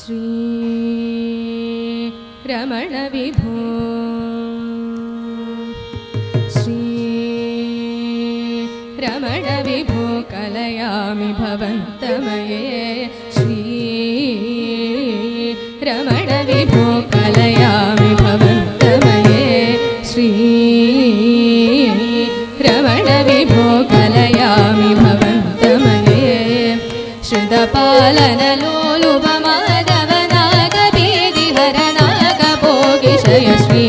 श्री रमण विभो श्री रमण विभो कलयामि भवन्तमये श्री रमण विभो कलयामि भवन्तमये श्री रमण विभो कलयामि भवन्तमये श्रुतपालन लोलुपमाधवनागभीतिहरनागभोगिशय श्री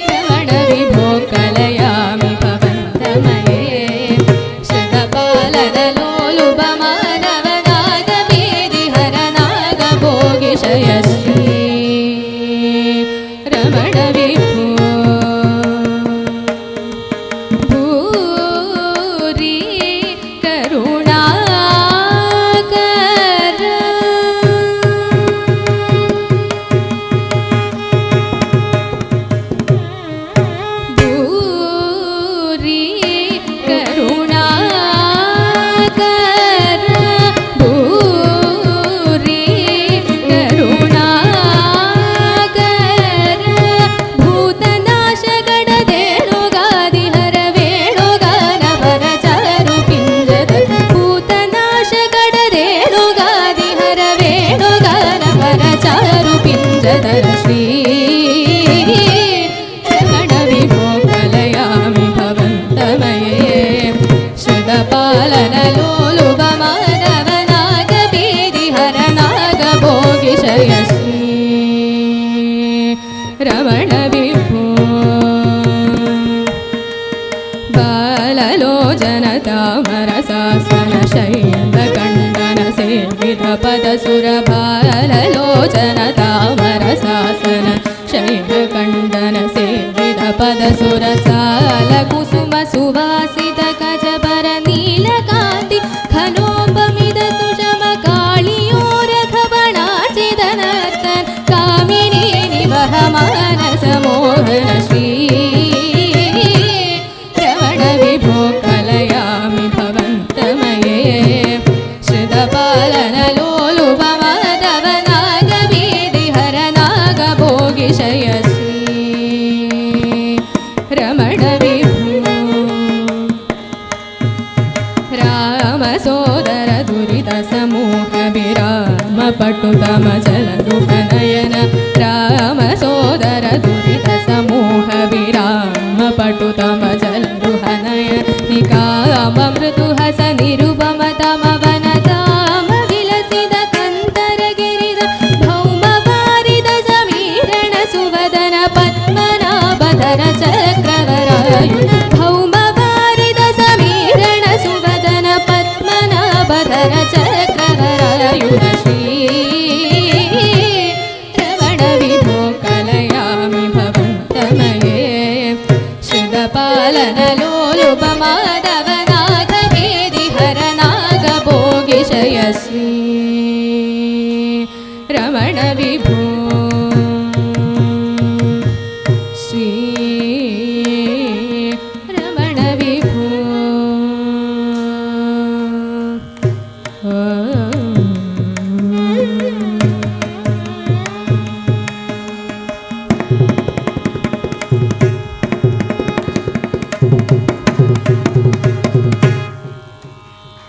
रमण विभो कलयामि भवन्तमये श्रुतपालन लोलुपमाधवनागभीतिहरनागभोगिशय श्री रमण विभो श्री रमण विभो कलयामि भवन्तमये श्रुतपालन लोलुपमाधवनागभीतिहरनागभोगिशय श्री रमण विभो बाललोचनतामरसासन शैलकण्डन सेवितपदसुरबाललोचनतामरसासन शैलकण्डन सेवितपदसुरसालकुसुम सुवासित गजबर नीलकान्ति खनोपमिद सुषमकाळियोरघवणाचिदनर्तन कामिनी निवह मानसमोहन श्री रमण विभो कलयामि भवन्तमये श्रुतपालन लोलुपमाधवनागभीतिहरनागभोगिशय श्री रमण विभो रामसोदर दुरित समूह विराम पटुतम जलरुहनयन रामसोदर दुरित समूह विराम पटुतम जलरुहनयन निकाम मृदुहस निरुपम तमवनताम विलसित कंतरगिरिद भौम वारिद समीरण सुवदन पद्मनाभधर चक्रवरायुध भौम वारिद समीरण सुवदन पद्मनाभधर चक्रवरायुध श्री रमण विभो कलयामि भवन्तमये श्रुतपालन लोलुपमाधवनागभीतिहरनागभोगिशय श्री रमण विभो